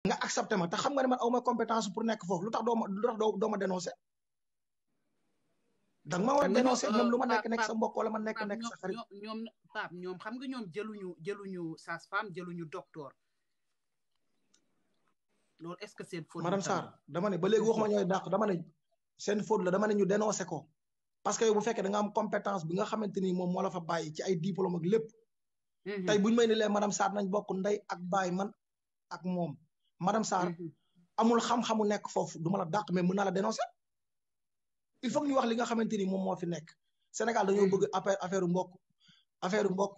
nga accepté ma te xam nga ne man aw ma compétence pour nekk foofu lu tax doo ma dénoncé da nga ma war a dénoncé même lu ma nekk sa mbokk wala ma nekk sa xarit. ñoom Pape ñoom xam nga ñoom jëluñu sage-femme jëluñu docteur loolu est-ce que seen faute madame Sarr dama ne ba léegi waxuma ñooy dàq dama ne seen faute la dama ne ñu dénoncé ko parce que yow bu fekkee da nga am compétence bi nga xamante ni moom moo la fa bàyyi ci ay diplôme ak lépp. tey bu ñu may ni lee madame Sarr nañ bokk ndey ak baay man ak moom madame Sarr amul xam-xamu nekk foofu du ma la dàq mais mën naa la dénoncer il faut que ñu wax li nga xamante ni moom moo fi nekk Sénégal dañoo bëgg affaire mbokk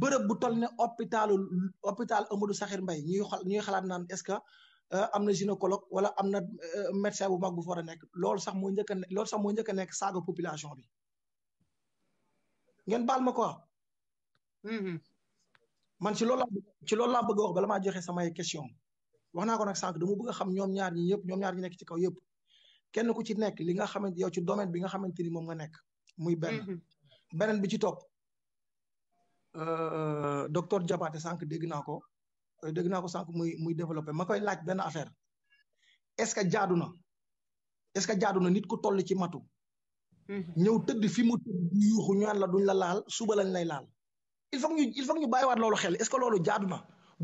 bërëb bu toll ne hôpital Amadou Sakhir Mbaye ñuy xalaat naan est-ce que am na gynécologue wala am na médecin bu mag bu fa war a nekk loolu sax moo njëkk a nekk saaga population bi ngeen baal ma quoi. man ci loolu laa bëgg a wax bala maa joxe samay question wax naa ko nag sànq dama bëgg a xam ñoom ñaar ñi nekk ci kaw yëpp kenn ku ci nekk li nga xamante yow ci domaine bi nga xamante ni moom nga nekk muy beneen bi ci topp docteur Diabaté sànq dégg naa ko sànq muy développé ma koy laaj benn affaire est-ce que jaadu na nit ku toll ci matu ñëw tëdd fi mu tëdd du yuuxu ñaan la duñ la laal suba lañ lay laal il faut que ñu bàyyiwaat loolu xel est-ce que loolu jaadu na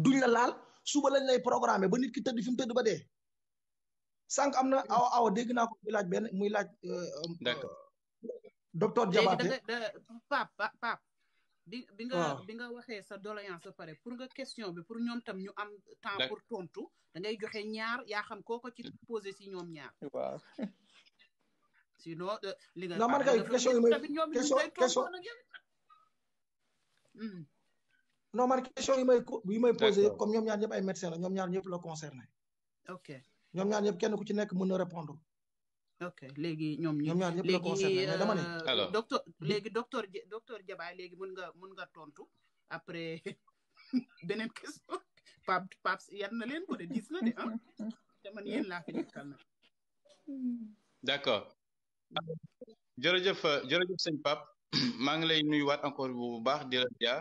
duñ la laal suba lañ lay programmé ba nit ki tëdd fi mu tëdd ba dee sànq am na awa dégg naa ko muy laaj d'accord docteur Diabaté Pape bi nga waxee sa doléance ba pare pour nga question bi pour ñoom tam ñu am temps pour tontu da ngay joxe ñaar yaa xam kooko ci posé si ñoom ñaar waaw sinon li nga non man kay question yi may non man question yi may posé yëpp comme ñoom ñaar ñëpp ay médecin la ñoom ñaar ñëpp la concerné ok ñoom ñaar ñëpp kenn ku ci nekk mën na répondre ok léegi ñoom ñaar ñëpp la concerné mais dama ne docteur Diabaye léegi mën nga tontu après beneen question Pape yan na leen ko de dis na de te man yéen laa fi nekkal na d'accord jërëjëf sëñ Pape maa ngi lay nuyuwaat encore bu baax di la jaar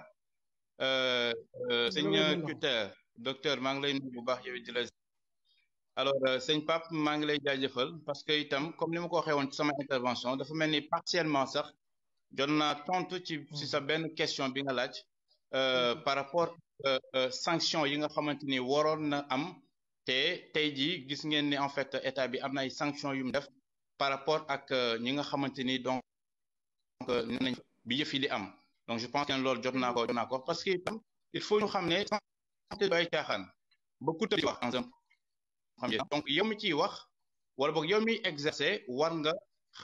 sëñ tuteur docteur maa ngi lay nuyu bu baax yow di la alors sëñ Pape maa ngi lay jaajëfal parce que itam comme ni ma ko waxee woon ci sama intervention dafa mel ni partiellement sax jot naa tontu ci sa benn question bi nga laaj par rapport sanction yi nga xamante ni waroon na am te tey jii gis ngeen ni en fait état bi am na ay sanctions yu mu def par rapport ak ñi nga xamante ni donc nee nañ bi yëf yi di am donc je pense que loolu jot naa ko parce que itam il faut ñu xam ne santé du ay caaxaan ba ku tëdd wax dans un premier donc yow mi ciy wax wala boog yow mi exercer war nga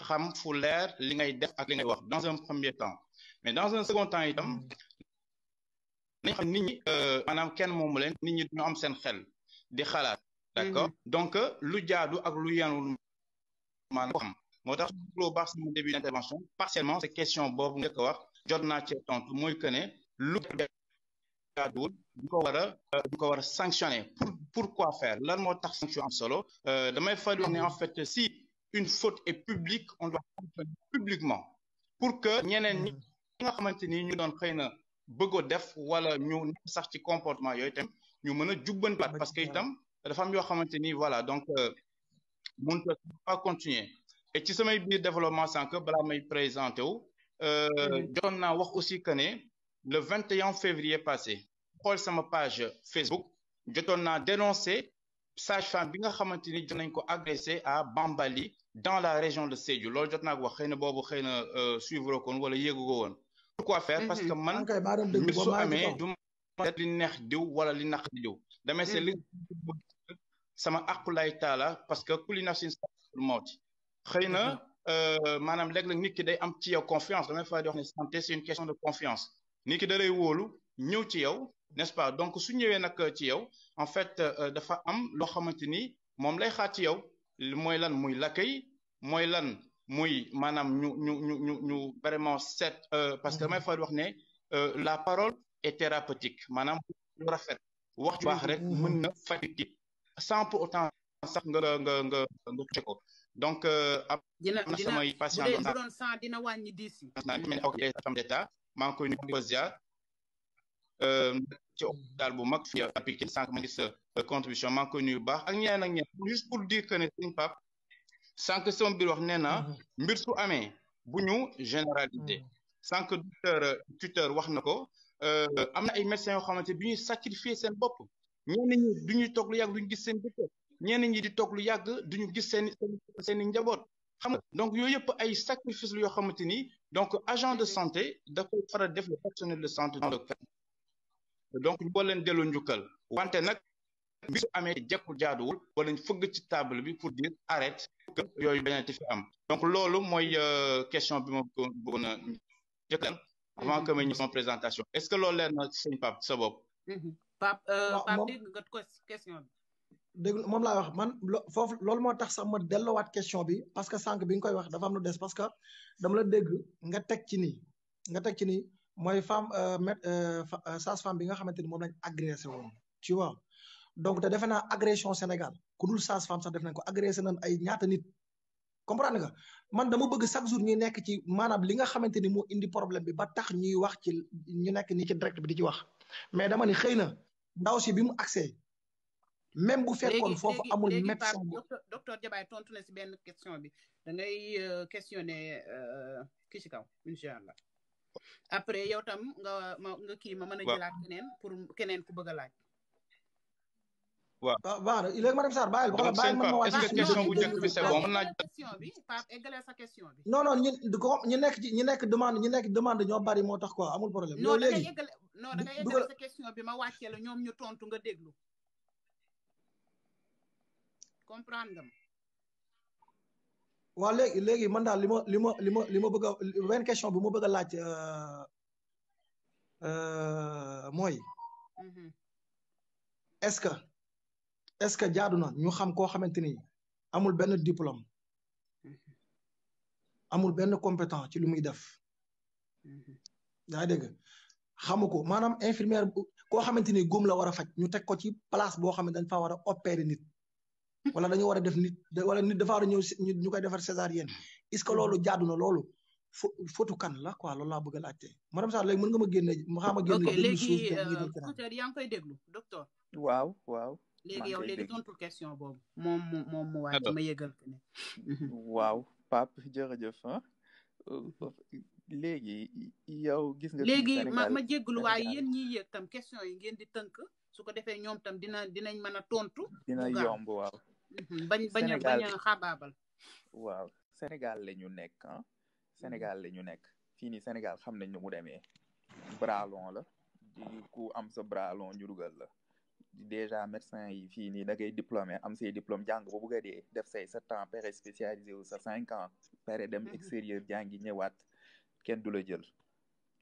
xam fu leer li ngay def ak li ngay wax dans un premier temps mais dans un second temps itam nañ xam nit ñi maanaam kenn moomu leen nit ñi dañoo am seen xel di xalaat d'accord donc lu jaadu ak lu yanul maanaam ko xam moo tax loo baax sama début d'intervention partiellement cette question boobu nga ko wax jot naa ci tontu mooy que ne lu jaaduwul du ko war a sanctionner pourquoi faire lan moo tax sanction am solo damay fay wax ne en fait si une faute est publique on doit sanctionner publiquement pour que ñeneen ñi nga xamante ni ñu doon xëy na bëggoo def wala ñu sax ci comportement yooyu itam ñu mën a jubbantiwaat parce que itam dafa am yoo xamante ni voilà donc mënut a pas continuer et ci samay biir développement sànq balaa may présenté wu jotoon naa wax aussi que ne le 21 février passé xool sama page Facebook jotoon naa dénoncé sage-femme bi nga xamante ni jot nañ ko agressé à Bambali dans la région de Sédhiou loolu jot naa ko wax xëy na boobu xëy na suivre ko wala yéegu ko woon pourquoi faire parce que man mbir su amee du ma li neex diw wala li naq diw damay c'est li sama aqulay taala parce que kulli nafsin zaa'iqatul mawti xëy na maanaam léeg-léeg nit ki day am ci yow confiance damay fay di wax ne santé c'est une question de confiance nit ki da lay wóolu ñëw ci yow n'est-ce pas donc su ñëwee nag ci yow en fait dafa am loo xamante ni moom lay xaar ci yow mooy lan muy l'accueil mooy lan muy maanaam ñu vraiment seet parce que damay fay di wax ne la parole est thérapeutique maanaam lu rafet wax ju baax rek mën na faj nit sans pour autant sax nga touché ko donc am na samay patient bu doon 100 dina wàññi 10 yi mel ni ok femme d'état maa ngi koy nuyu ko ziar ci hôpital bu mag fii à Pikine sànq ma gis contribution maa ngi koy nuyu bu baax ak ñeneen ak ñeneen juste pour dire que ne sëñ Pape sànq sama biir wax nee na mbir su amee bu ñu généraliser sànq tuteur wax na ko am na ay médecins yoo xamante bi ñuy sacrifier seen bopp ñenn ñi du ñuy toog lu yàgg duñu gis seen dëkk ñenn ñi di toog lu yàgg duñu gis seen i njaboot xam nga donc yooyu yëpp ay sacrifice yoo xamante ni donc agent de santé dafay faral def le personnel de santé donc ñu boo leen delloo njukkal wante nag bi su amee jekkul jaaduwul wala ñu fëgg ci table bi pour dire arrête que yooyu bañati fi am donc loolu mooy question bi ma bëggoon a jëkkal avant que ma ñu sama présentation est-ce que loolu leer na sëñ Pape sa bopp Pape dégg nga question bi dégg moom laa wax man foofu loolu moo tax sax ma delloowaat question bi parce que sànq bi nga koy wax dafa am lu des parce que dama la dégg nga teg ci nii mooy femme sage-femme bi nga xamante ni moom lañ agressé woon tu vois donc te defe naa agression Sénégal ku dul sage-femme sax def nañ ko agressé nañ ay ñaata nit comprendre nga man dama bëgg chaque jour ñuy nekk ci maanaam li nga xamante ni moo indi problème bi ba tax ñuy wax ci ñu nekk nii ci direct bi di ci wax mais dama ni xëy na ndaw si bi mu accès même bu fekkoon foofu amul médecin docteur Diabaye tontu na si benn question bi da ngay questionner ki ci kaw incha allah après yow tam nga kii ma mën a jëlaat keneen pour keneen ku bëgg a laaj. waaw baax na léegi madame Sarr bàyyil ba bàyyil man ma wàcc est-ce que question bu njëkk bi c'est bon mën naa question bi Pape égaler sa question bi. non ñu nekk demande ñoo bari moo tax quoi amul problème. non da ngay égaler sa question bi ma wàccee la ñoom ñu tontu nga déglu. comprendre nga ma. waaw léegi man daal li ma bëgg a benn question bi ma bëgg a laaj mooy est-ce que jaadu na ñu xam koo xamante ni amul benn diplôme amul benn compétent ci lu muy def yaa dégg xamu ko maanaam infirmière koo xamante ni góom la war a faj ñu teg ko ci place boo xam ne dañ faa war a opérer nit wala dañu war a def nit wala nit dafa war a ñëw ñu koy defar césarienne est-ce que loolu jaadu na loolu fotu kan la quoi loolu laa bëgg a laajte madame Sarr léegi mën nga ma génne ma xam a génne léegi peut-être yaa ngi koy déglu docteur waaw léegi yow léegi tontul question boobu moom mu wàcc ma yëgal ko ne waaw Pape jërëjëf léegi yow gis nga léegi ma jégalu waaye yéen ñiy yëg tam question yi ngeen di tënk su ko defee ñoom tam dinañ mën a tontu dina yomb waaw bañ a xabaabal waaw Sénégal la ñu nekk Sénégal la ñu nekk fii nii Sénégal xam nañ nu mu demee bras long la di ku am sa bras long ñu dugal la déjà médecin yi fii nii da ngay diplômé am say diplôme jàng ba bugg a dee def say 7 ans pare spécialisé wu sa 5 ans pare dem extérieur jàngi ñëwaat kenn du la jël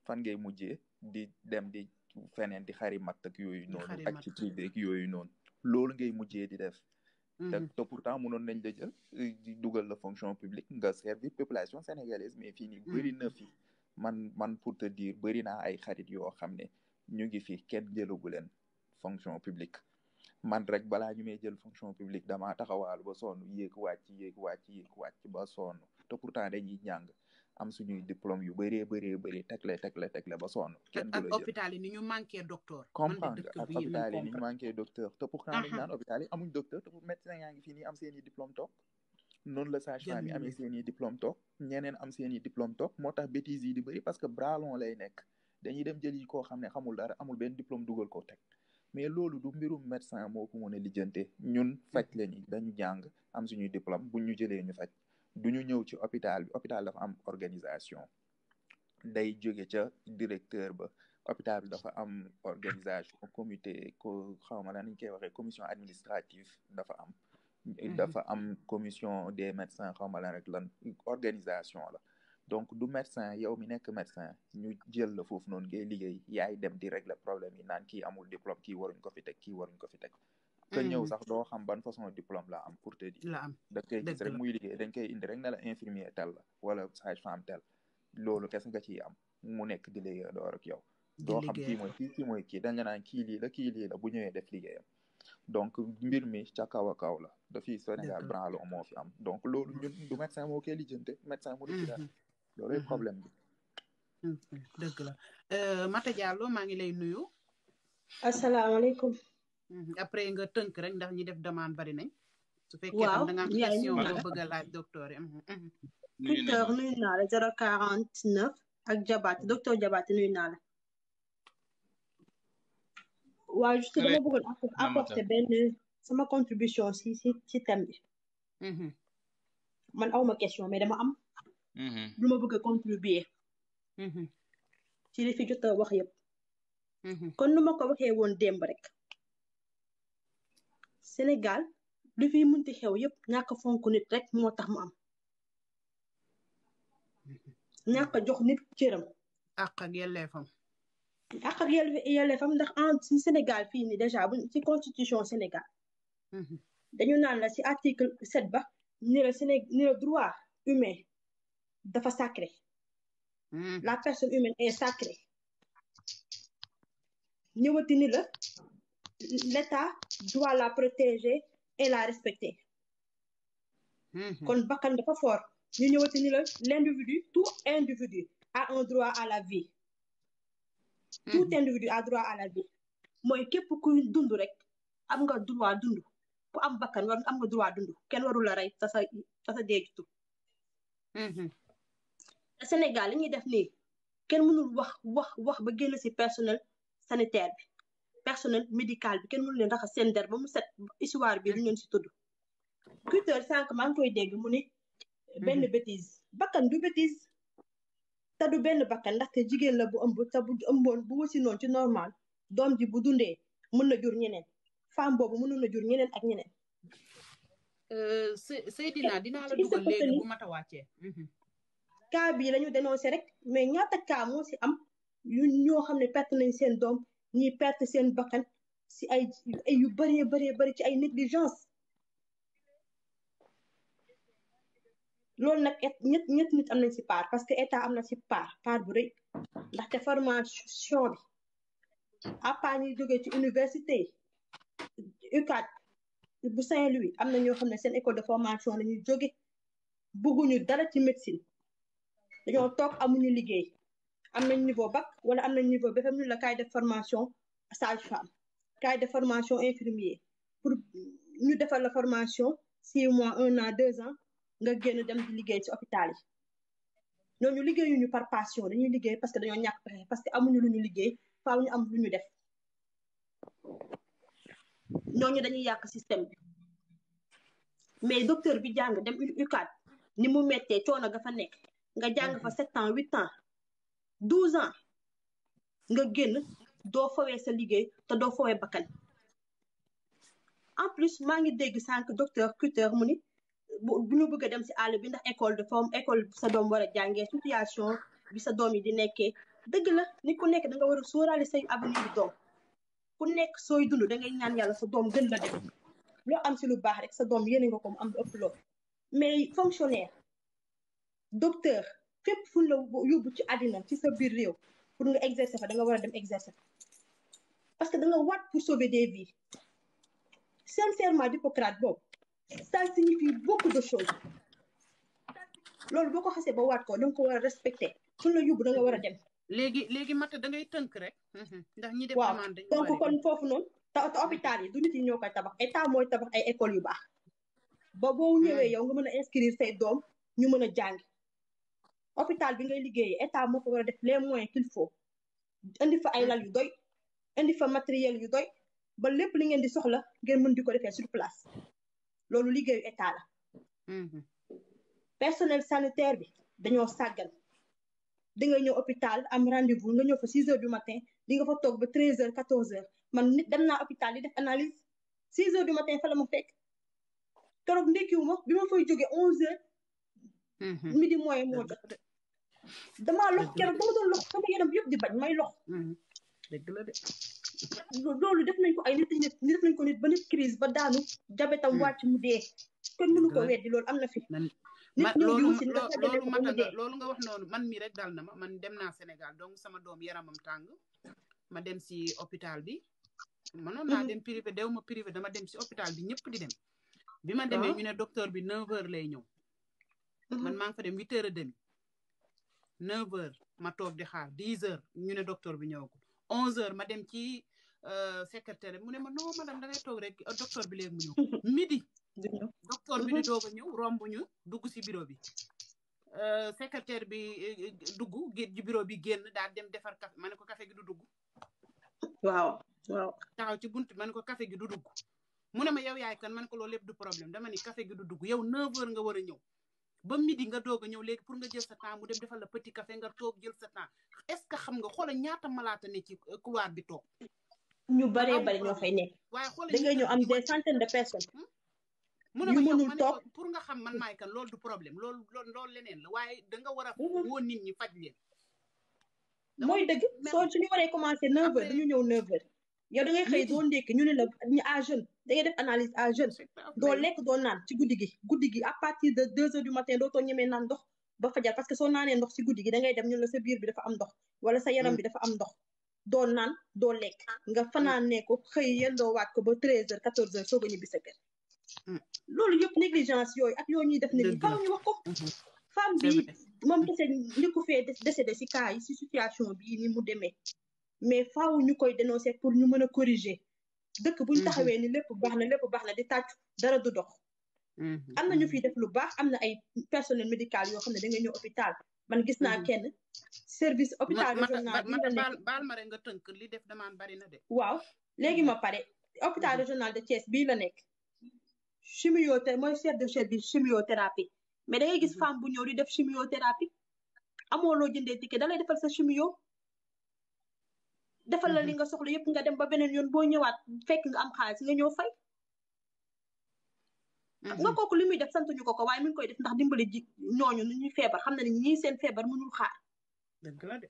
fan ngay mujjee di dem di feneen di xari mat ak yooyu noonu ak ci privé ak yooyu noonu loolu ngay mujjee di def te pourtant mënoon nañ la jël di dugal la fonction publique nga servir population sénégalaise mais fii nii bëri na fi man pour te dire bëri naa ay xarit yoo xam ne ñu ngi fi kenn jëlagu leen fonction publique man rek balaa ñu may jël fonction publique damaa taxawaalu ba sonn yéeg wàcc ba sonn te pourtant dañuy jàng am suñuy diplôme yu bëree tegle ba sonn kenn du la jël hôpital yi ni ñu manqué docteur comprendre ak hôpital yi ni ñu manqué docteur te pourtant dañ naan hôpital yi amuñ docteur te pour médecin yaa ngi fii nii am seeni diplôme toog noonu la sage-femme yi amee seeni diplôme toog ñeneen am seeni diplôme toog moo tax bêtises yi di bëri parce que bras long lay nekk dañuy dem jël yi koo xam ne xamul dara amul benn diplôme dugal ko teg mais loolu du mbirum médecin moo ko mën a lijjante ñun faj lañu dañu jàng am suñuy diplôme buñ ñu jëlee ñu faj duñu ñëw ci hôpital bi hôpital dafa am organisation day jóge ca directeur ba hôpital bi dafa am organisation comité ko xawma lan ñu koy waxee commission administrative dafa am commission des médecins xawma lan rek lan organisation la donc du médecin yow mi nekk médecin ñu jël la foofu noonu ngay liggéey yaay dem di régler problème yi naan kii amul diplôme kii waruñ ko fi teg que ñëw sax doo xam ban façon diplôme la am pour te dire da koy gis rek muy liggéey dañ koy indi rek ne la infirmier tel la wala sage-femme tel loolu kese nga ciy am mu nekk di liggéey door ak yow doo xam kii mooy kii dañ la naan kii lii la bu ñëwee def liggéeyam donc mbir mi ca kaw a kaw la dafii Sénégal branlon moo fi am donc loolu ñun du médecin moo koy lijjante médecin mu ci dara loolu problème bi dëgg la Mata Diallo maa ngi lay nuyu asalaamaaleykum. après nga tënk rek ndax ñi def demande bari nañ. su fekkee waaw tam da nga am question boo bëgg a laaj docteur yi. docteur nuyu naa la 049 ak Jabaate docteur Jabaate nuyu naa la. waaw juste dama bëggoon apporter benn sama contribution si thème bi. man awma question mais dama am. lu ma bëgg a contribuer. ci li fi jot a wax yëpp. kon nu ma ko waxee woon démb rek. Sénégal lu fi mënti xew yëpp ñàkk fonk nit rek moo tax mu am. ñàkk jox nit cëram. àq ak yelleefam. àq ak yelleefam ndax ci Sénégal fii nii déjà bu ci constitution Sénégal. dañu naan la ci article 7 ba ni la droit humain dafa sacré. la personne humaine est sacrée. ñëwati ni la l'État doit la protéger et la respecter. kon bakkan dafa fort ñu ñëwati ni la l'individu tout individu a un droit à la vie. tout individu a droit à la vie mooy képp kuy dund rek am nga droit dund ku am bakkan war am nga droit dund kenn warul la rey ta sa deejutu. te Sénégal li ñuy def nii kenn mënul wax ba génn ci personnel sanitaire bi personnel médical bi kenn mënul leen raxas seen der ba mu set histoire bi lu ngeen ci tudd. culture sànq maa ngi koy dégg mu ni benn bêtise bakkan du bêtise te du benn bakkan ndaxte jigéen la bu ëmb te bu ëmboon bu wasi noonu ci normal doom ji bu dundee mën na jur ñeneen femme boobu mënul na jur ñeneen ak ñeneen. Seydina dinaa la dugal léegi bu mat a wàccee. cas bii la ñu dénoncé rek mais ñaata cas moo ci am ñoo xam ne perte nañ seen doom ñii perte seen bakkan ci ay yu bari ci ay négligence. loolu nag ñett nit am nañ ci part parce que état am na ci part bu rëy ndaxte formation bi à part ñuy jógee ci université UCAD bu Saint-Louis am na ñoo xam ne seen école de formation la ñuy jóge bëgguñu dara ci médecine dañoo toog amuñu liggéey am nañ niveau bac wala am nañ niveau BFEM ñu la cahier de formation sage-femme cahier de formation infirmier pour ñu defal la formation 6 mois 1 an 2 ans nga génn dem di liggéey ci hôpital yi ñooñu liggéeyuñu par passion dañuy liggéey parce que dañoo ñàkk pexe parce que amuñu lu ñu liggéey faaw ñu am lu ñu def ñooñu dañuy yàq système bi mais docteur bi jàng dem UCAD ni mu mettee coono ga fa nekk nga jàng fa 7 ans 8 ans 12 ans nga génn doo fowee sa liggéey te doo fowee bakkan en plus maa ngi dégg sànq docteur Cuteur mu ni bu ñu bëgg a dem ci àll bi ndax école sa doom war a jàngee situation bi sa doom yi di nekkee dëgg la ni ku nekk da nga war a sóoraale say avenir bi doom ku nekk sooy dund da ngay ñaan yàlla sa doom gën la dem loo am ci lu baax rek sa doom yéene nga ko mu am ëpp lool mais fonctionnaire docteur fépp fu la yóbbu ci àddina ci sa biir réew pour nga exercer fa da nga war a dem exercer parce que da nga waat pour sauver des vies sincèrement d'Hippocrate boobu ça signifie beaucoup de choses loolu boo ko xasee ba waat ko da nga ko war a respecter fu la yóbbu da nga war a dem. léegi Mata da ngay tënk rek. ndax ñi def demande waaw donc kon foofu noonu te hôpital yi du nit yi ñoo koy tabax état mooy tabax ay écoles yu baax ba boo ñëwee yow nga mën a inscrire say doom ñu mën a jàngi hôpital bi ngay liggéeyee état moo ko war a def les moyens qu'il faut indi fa ay lal yu doy indi fa matériel yu doy ba lépp li ngeen di soxla ngeen mën di ko defee sur place loolu liggéeyu état la. personnel sanitaire bi dañoo sàggan di nga ñëw hôpital am rendez-vous nga ñëw fa 6 heures du matin di nga fa toog ba 13 heures 14 heures man nit dem naa hôpital yi def analyse 6 heures du matin fa la ma fekk keroog ndekkiwu ma bi ma fay jógee 11 heures. midi mooy moo jot damaa lox keroog ba ma doon lox sama yaram yëpp di bañ may lox. dëgg la de. loolu def nañ ko ay nit def nañ ko nit ba nit crise ba daanu jabetam wàcc mu dee kon mënu ko weddi loolu am na fi. loolu nga wax noonu man mi rek dal na ma man dem naa Sénégal donc sama doom yaramam tàng ma dem si hôpital bi mënoon naa dem privé dew ma privé dama dem si hôpital bi ñëpp di dem bi ma demee ñu ne docteur bi 9 heures lay ñëw man maa ngi fa dem 8 heures et demi 9 heures ma toog di xaar 10 heures ñu ne docteur bi ñëwagul 11 heures ma dem ci secrétaire mu ne ma non madame da ngay toog rek docteur bi léegi mu ñëw midi docteur bi di doog a ñëw romb ñu dugg si bureau bi secrétaire bi dugg ci bureau bi génn daal dem defar café ma ne ko café gi du dugg waaw taxaw ci bunt ma ne ko café gi du dugg mu ne ma yow yaay kan ma ne ko loolu lépp du problème dama ni café gi du dugg yow 9h nga war a ñëw ba midi nga doog a ñëw léegi pour nga jël sa temps mu dem defal la petit café nga toog jël sa temps est-ce que xam nga xoola ñaata malaata ne ci couloir bi toog ñu baree bari ñoo fay nekk waaye xoola da ngay ñëw am des centaines de personnes mu ne ma yow ma ne ko pour nga xam man maay kan loolu du problème loolu leneen la waaye da nga war a woo nit ñi faj leen mooy dëgg soo suñu waree commencé 9h dañu ñëw 9h yow da ngay xëy doo ndékki ñu ne la ñu à jeune da ngay def analyse à jeune doo lekk doo naan ci guddi gi à partir de 2h du matin doo too ñemee naan ndox ba fajar parce que soo naanee ndox ci guddi gi da ngay dem ñu la sa biir bi dafa am ndox wala sa yaram bi dafa am ndox doo naan doo lekk nga fanaanee ko xëy yendoo waat ko ba 13h 14h soog a ñibbi sa kër loolu yëpp négligence yooyu ak yoo ñuy def nit ñi faaw ñu wax ko femme bi moom kese li ko fee décédé ci cas yi ci situation bii ni mu demee mais faaw ñu koy dénoncer pour ñu mën a corriger dëkk buñ taxawee ni lépp baax na di tàccu dara du dox am na ñu fiy def lu baax am na ay personnel médical yoo xam ne da nga ñëw hôpital man gis naa kenn service hôpital régional bi la nekk baal ma rek nga tënk li def demande bari na de waaw léegi ma pare hôpital régional de Thiès bii la nekk mooy chef de service chimiothérapie mais da ngay gis femme bu ñëw di def chimiothérapie amoo loo jëndee ticket da lay defal sa chimio defal la li nga soxla yëpp nga dem ba beneen yoon boo ñëwaat fekk nga am xaalis nga ñëw fay nga kooku li muy def santuñu ko waaye mi ngi koy def ndax dimbali ji ñooñu nu ñuy feebar xam na ne ñii seen feebar mënul xaar dëgg la de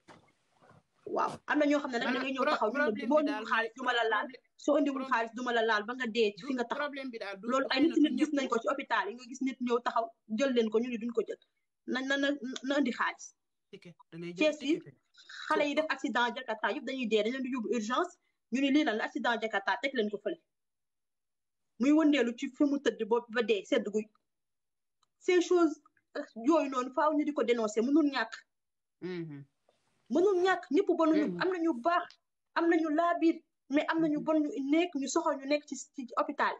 waaw am na ñoo xam ne nag da ngay ñëw taxaw ñu ne boo indiwul xaalis duma la laal soo indiwul xaalis duma la laal ba nga dee fi nga taxaw loolu ay nit gis nañ ko ci hôpital yi nga gis nit ñëw taxaw jël leen ko ñu ne duñ ko jël na indi xaalis Thiès yi xale yi def accident Jakarta yëpp dañuy dee dañ leen di yóbbu urgence ñu ne lii lan la accident Jakarta teg leen ko fële muy wëndeelu ci fi mu tëdd boobu ba dee sedd guy ces choses yooyu noonu faaw ñu di ko dénoncer mënul ñàkk ñëpp bonuñu am nañu baax am nañu laabiir mais am nañu bon ñu soxal ñu nekk ci hôpital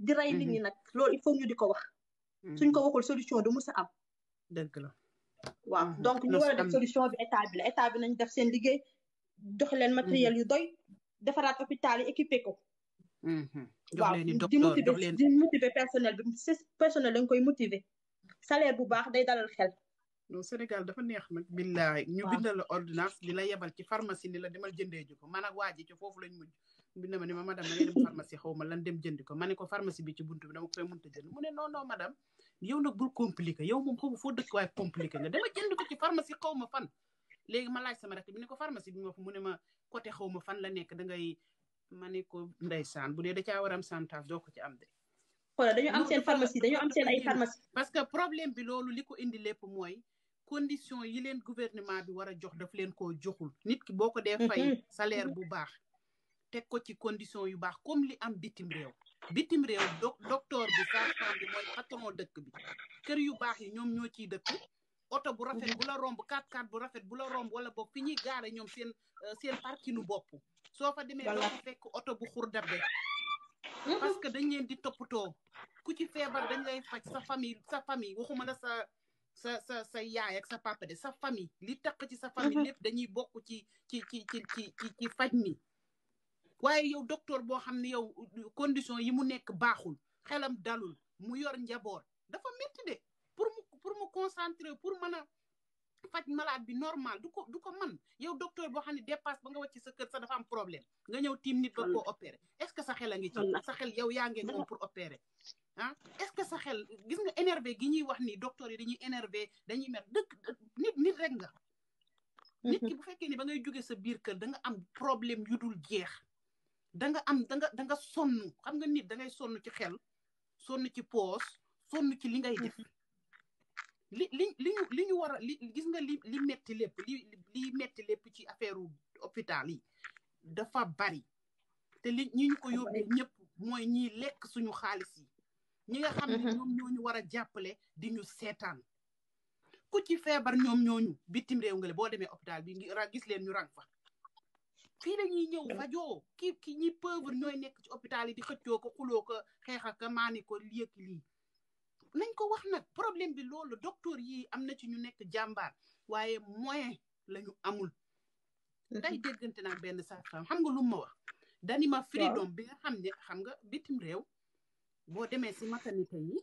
di rey nit ñi nag loolu il faut ñu di ko wax suñ ko waxul solution du mus a am dëgg la waaw donc ñu war a def solution bi état bi nañ def seen liggéey jox leen matériel yu doy defaraat hôpital yi équipé ko waaw di motiver personnel bi personnel dañ koy motiver salaire bu baax day dalal xel non Sénégal dafa neex nag billaay ñu bindal la ordonnance di la yebal ci pharmacie ni la demal jëndee ji ko man ak waa ji ci foofu lañ mujj bind ma ni ma madame da ngay dem pharmacie xaw ma lan dem jëndi ko ma ne ko pharmacie bi ci buntu bi dama ko fay mënta jënd mu ne non madame yow nag bul compliqué yow moom xaw foo dëkk waaye compliqué nga dama jënd ko ci pharmacie xaw ma fan léegi ma laaj sama rek bi ne ko pharmacie bi ma fa mu ne ma côté xaw ma fan la nekk da ngay ma ne ko ndeysaan bu dee da caa war am santage doo ko ci am de xoolal dañu am seen pharmacie dañu am seen ay pharmacie parce que problème bi loolu li ko indi lépp mooy condition yi leen gouvernement bi war a jox daf leen koo joxul nit ki boo ko dee fay salaire bu baax teg ko ci condition yu baax comme li am bitim réew docteur bi sage-femme bi mooy patron dëkk bi kër yu baax yi ñoom ñoo ciy dëkk oto bu rafet bu la romb 4x4 bu rafet bu la romb wala boog fi ñuy gaare ñoom seen parkinu bopp soo fa demee doo fekk oto bu xur dabbe parce que dañ leen di toppatoo ku ci feebar dañ lay faj sa famille waxuma la sa yaay ak sa papa de sa famille li takk ci sa famille lépp dañuy bokk ci faj mi waaye yow docteur boo xam ne yow condition yi mu nekk baaxul xelam dalul mu yor njaboot dafa métti de pour mu concentrer pour mën a faj malade bi normal du ko mën yow docteur boo xam ne dépasse ba nga wàcc sa kër sa dafa am problème nga ñëw tiim nit ba koo opérer est-ce que sa xel a ngi ci sa xel yow yaa ngi moom pour opérer ah est-ce que sa xel gis nga énervé gi ñuy wax ni docteur yi dañuy énervé dañuy mer nit rek nga nit ki bu fekkee ni ba ngay jóge sa biir kër da nga am problème yu dul jeex da nga sonn xam nga nit da ngay sonn ci xel sonn ci poos sonn ci li ngay def li ñu war a gis nga li metti lépp li metti lépp ci affaire hôpital yi dafa bari te ñi ñu ko yóbbee ñëpp mooy ñiy lekk suñu xaalis yi ñi nga xam ne ñoom ñooñu war a jàppale di ñu seetaan ku ci feebar ñoom ñooñu bitim réew nga le boo demee hôpital bi gis leen ñu rang fa fii la ñuy ñëw fajoo ki ñi pauvre ñooy nekk ci hôpital yi di xëccoo ko xuloo ko xeex ak maani ko lii ak lii nañ ko wax nag problème bi loolu docteur yi am na ci ñu nekk jàmbaar waaye moyen lañu amul tey déggante naa benn sage-femme xam nga lu ma wax dani ma freedom bi nga xam ne xam nga bitim réew boo demee si maternité yi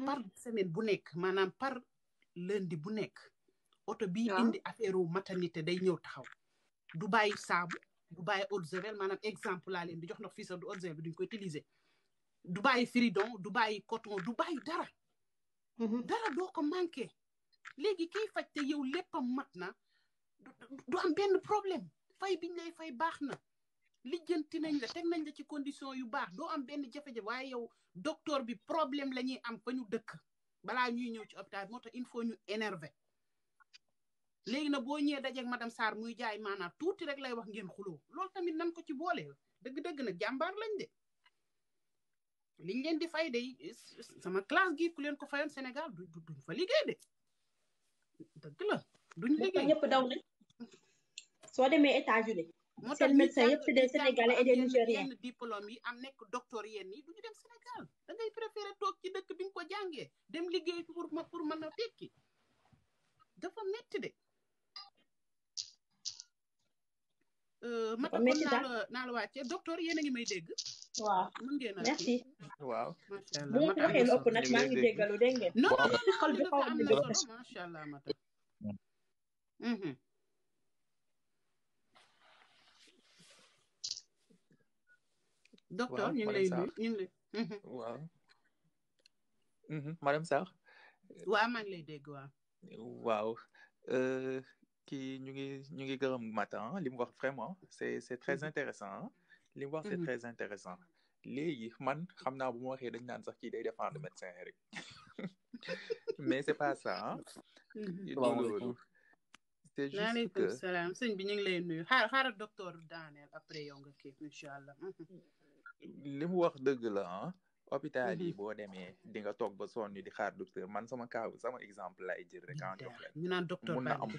par semaine bu nekk maanaam par lundi bu nekk oto bii indi affaire u maternité day ñëw taxaw du bàyyi saabu du bàyyi eau de javel maanaam exemple laa leen di jox ndox fii sax du eau de javel bi duñ ko utiliser du bàyyi fridon du bàyyi coton du bàyyi dara dara doo ko manqué léegi kiy faj te yow léppam mat na du am benn problème fay biñ lay fay baax na lijjanti nañ la teg nañ la ci condition yu baax doo am benn jafe-jafe waaye yow docteur bi problème la ñuy am fa ñu dëkk balaa ñuy ñëw ci hôpital moo tax il faut ñu énervé léegi nag boo ñëwee dajeeg madame Sarr muy jaay maanaam tuuti rek lay wax ngeen xuloo loolu tamit nan ko ci boole dëgg-dëgg nag jàmbaar lañ de liñ leen di fay de sama classe gi ku leen ko fayoon Sénégal duñ fa liggéey de dëgg la duñ liggéey ñëpp daw nañ soo demee États-Unis seen médecin yëpp c'est des Sénégalais et des Nigériens yenn diplôme yi am nekk docteur yenn yi duñu dem Sénégal da ngay préféré toog ci dëkk bi nga ko jàngee dem liggéey pour mën a tekki dafa metti de mata kon naa la wàcce docteur yéen a ngi may dégg waaw mën ngeen merci waaw macha bu allah ma waxee lu ëpp nag maa ngi déggalu dégg ngeen non xol bi xaw am na na solo macha allah mata docteur ñu ngi lay nuyu ñu ngi lay waaw madame Sarr waaw maa ngi lay dégg waaw waaw kii ñu ngi gërëm matin li mu wax vraiment c'est très intéressant li mu wax c'est très intéressant léegi man xam naa bu ma waxee dañ naan sax kii day défendre médecin rek mais c'est pas ça loolu c'est juste waaleykum salaam sëñ bi ñu ngi lay nuyu xaaral docteur daaneel après yow nga kii incha allah li mu wax dëgg la hôpital yi boo demee di nga toog ba sonn di xaar docteur man sama cas sama exemple lay jël rek en jox ñu naan docteur mun na am